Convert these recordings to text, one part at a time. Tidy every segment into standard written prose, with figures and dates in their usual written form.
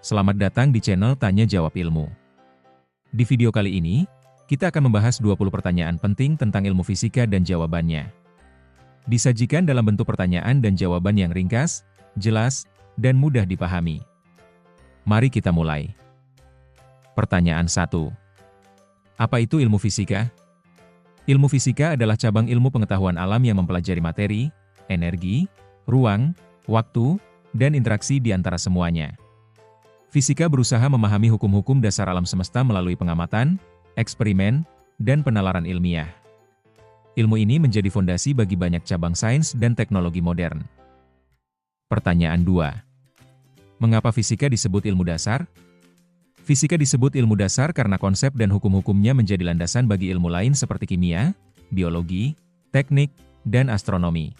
Selamat datang di channel Tanya Jawab Ilmu. Di video kali ini, kita akan membahas 20 pertanyaan penting tentang ilmu fisika dan jawabannya. Disajikan dalam bentuk pertanyaan dan jawaban yang ringkas, jelas, dan mudah dipahami. Mari kita mulai. Pertanyaan 1. Apa itu ilmu fisika? Ilmu fisika adalah cabang ilmu pengetahuan alam yang mempelajari materi, energi, ruang, waktu, dan interaksi di antara semuanya. Fisika berusaha memahami hukum-hukum dasar alam semesta melalui pengamatan, eksperimen, dan penalaran ilmiah. Ilmu ini menjadi fondasi bagi banyak cabang sains dan teknologi modern. Pertanyaan 2. Mengapa fisika disebut ilmu dasar? Fisika disebut ilmu dasar karena konsep dan hukum-hukumnya menjadi landasan bagi ilmu lain seperti kimia, biologi, teknik, dan astronomi.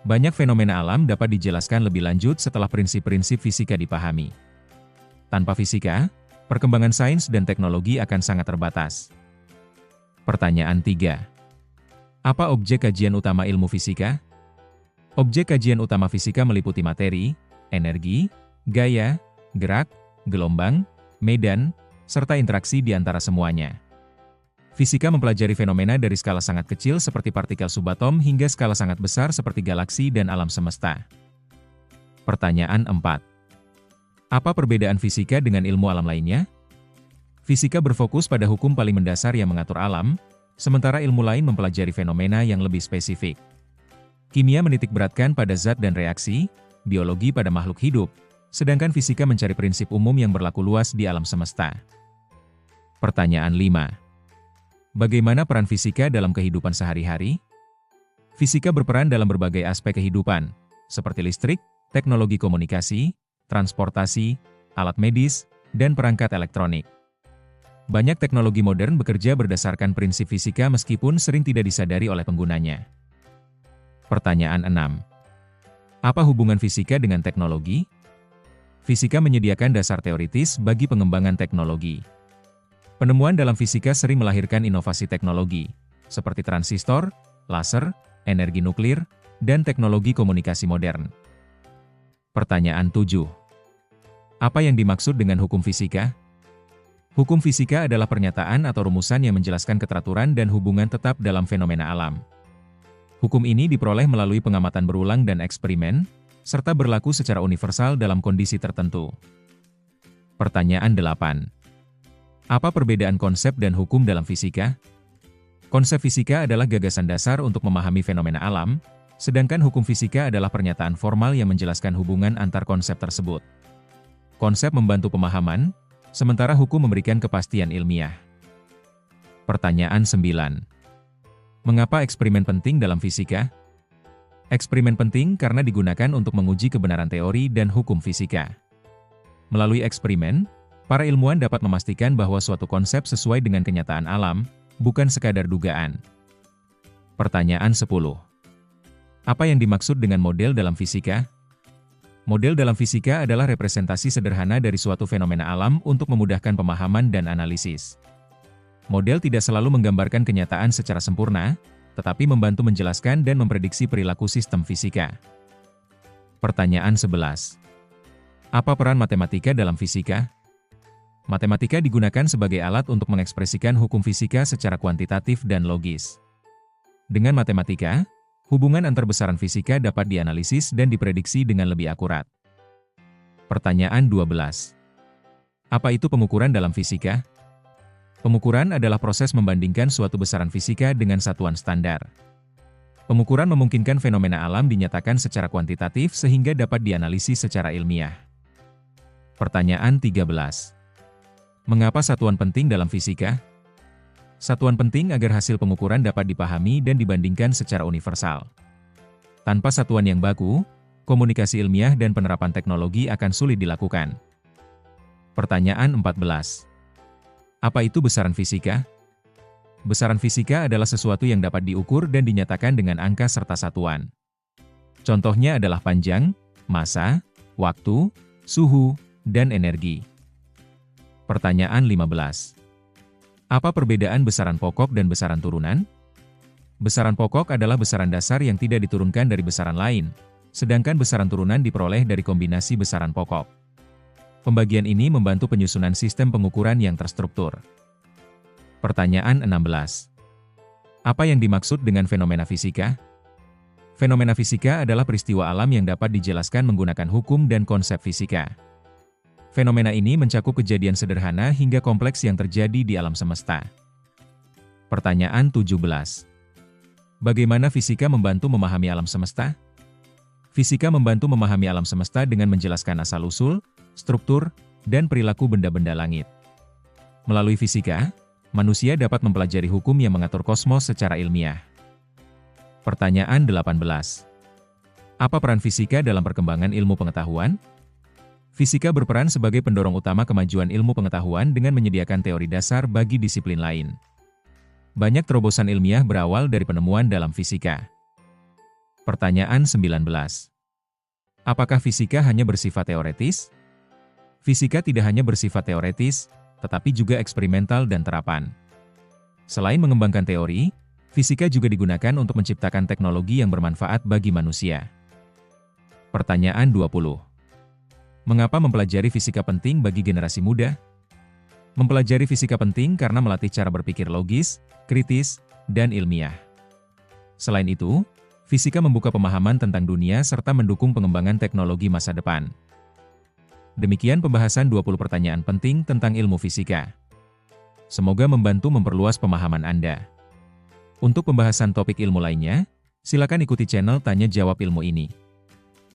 Banyak fenomena alam dapat dijelaskan lebih lanjut setelah prinsip-prinsip fisika dipahami. Tanpa fisika, perkembangan sains dan teknologi akan sangat terbatas. Pertanyaan 3. Apa objek kajian utama ilmu fisika? Objek kajian utama fisika meliputi materi, energi, gaya, gerak, gelombang, medan, serta interaksi di antara semuanya. Fisika mempelajari fenomena dari skala sangat kecil seperti partikel subatom hingga skala sangat besar seperti galaksi dan alam semesta. Pertanyaan 4. Apa perbedaan fisika dengan ilmu alam lainnya? Fisika berfokus pada hukum paling mendasar yang mengatur alam, sementara ilmu lain mempelajari fenomena yang lebih spesifik. Kimia menitikberatkan pada zat dan reaksi, biologi pada makhluk hidup, sedangkan fisika mencari prinsip umum yang berlaku luas di alam semesta. Pertanyaan 5. Bagaimana peran fisika dalam kehidupan sehari-hari? Fisika berperan dalam berbagai aspek kehidupan, seperti listrik, teknologi komunikasi, transportasi, alat medis, dan perangkat elektronik. Banyak teknologi modern bekerja berdasarkan prinsip fisika meskipun sering tidak disadari oleh penggunanya. Pertanyaan 6. Apa hubungan fisika dengan teknologi? Fisika menyediakan dasar teoritis bagi pengembangan teknologi. Penemuan dalam fisika sering melahirkan inovasi teknologi, seperti transistor, laser, energi nuklir, dan teknologi komunikasi modern. Pertanyaan 7. Apa yang dimaksud dengan hukum fisika? Hukum fisika adalah pernyataan atau rumusan yang menjelaskan keteraturan dan hubungan tetap dalam fenomena alam. Hukum ini diperoleh melalui pengamatan berulang dan eksperimen, serta berlaku secara universal dalam kondisi tertentu. Pertanyaan 8. Apa perbedaan konsep dan hukum dalam fisika? Konsep fisika adalah gagasan dasar untuk memahami fenomena alam, sedangkan hukum fisika adalah pernyataan formal yang menjelaskan hubungan antar konsep tersebut. Konsep membantu pemahaman, sementara hukum memberikan kepastian ilmiah. Pertanyaan 9. Mengapa eksperimen penting dalam fisika? Eksperimen penting karena digunakan untuk menguji kebenaran teori dan hukum fisika. Melalui eksperimen, para ilmuwan dapat memastikan bahwa suatu konsep sesuai dengan kenyataan alam, bukan sekadar dugaan. Pertanyaan 10. Apa yang dimaksud dengan model dalam fisika? Model dalam fisika adalah representasi sederhana dari suatu fenomena alam untuk memudahkan pemahaman dan analisis. Model tidak selalu menggambarkan kenyataan secara sempurna, tetapi membantu menjelaskan dan memprediksi perilaku sistem fisika. Pertanyaan 11. Apa peran matematika dalam fisika? Matematika digunakan sebagai alat untuk mengekspresikan hukum fisika secara kuantitatif dan logis. Dengan matematika, hubungan antar besaran fisika dapat dianalisis dan diprediksi dengan lebih akurat. Pertanyaan 12. Apa itu pengukuran dalam fisika? Pengukuran adalah proses membandingkan suatu besaran fisika dengan satuan standar. Pengukuran memungkinkan fenomena alam dinyatakan secara kuantitatif sehingga dapat dianalisis secara ilmiah. Pertanyaan 13. Mengapa satuan penting dalam fisika? Satuan penting agar hasil pengukuran dapat dipahami dan dibandingkan secara universal. Tanpa satuan yang baku, komunikasi ilmiah dan penerapan teknologi akan sulit dilakukan. Pertanyaan 14. Apa itu besaran fisika? Besaran fisika adalah sesuatu yang dapat diukur dan dinyatakan dengan angka serta satuan. Contohnya adalah panjang, massa, waktu, suhu, dan energi. Pertanyaan 15. Apa perbedaan besaran pokok dan besaran turunan? Besaran pokok adalah besaran dasar yang tidak diturunkan dari besaran lain, sedangkan besaran turunan diperoleh dari kombinasi besaran pokok. Pembagian ini membantu penyusunan sistem pengukuran yang terstruktur. Pertanyaan 16. Apa yang dimaksud dengan fenomena fisika? Fenomena fisika adalah peristiwa alam yang dapat dijelaskan menggunakan hukum dan konsep fisika. Fenomena ini mencakup kejadian sederhana hingga kompleks yang terjadi di alam semesta. Pertanyaan 17. Bagaimana fisika membantu memahami alam semesta? Fisika membantu memahami alam semesta dengan menjelaskan asal-usul, struktur, dan perilaku benda-benda langit. Melalui fisika, manusia dapat mempelajari hukum yang mengatur kosmos secara ilmiah. Pertanyaan 18. Apa peran fisika dalam perkembangan ilmu pengetahuan? Fisika berperan sebagai pendorong utama kemajuan ilmu pengetahuan dengan menyediakan teori dasar bagi disiplin lain. Banyak terobosan ilmiah berawal dari penemuan dalam fisika. Pertanyaan 19. Apakah fisika hanya bersifat teoretis? Fisika tidak hanya bersifat teoretis, tetapi juga eksperimental dan terapan. Selain mengembangkan teori, fisika juga digunakan untuk menciptakan teknologi yang bermanfaat bagi manusia. Pertanyaan 20. Mengapa mempelajari fisika penting bagi generasi muda? Mempelajari fisika penting karena melatih cara berpikir logis, kritis, dan ilmiah. Selain itu, fisika membuka pemahaman tentang dunia serta mendukung pengembangan teknologi masa depan. Demikian pembahasan 20 pertanyaan penting tentang ilmu fisika. Semoga membantu memperluas pemahaman Anda. Untuk pembahasan topik ilmu lainnya, silakan ikuti channel Tanya Jawab Ilmu ini.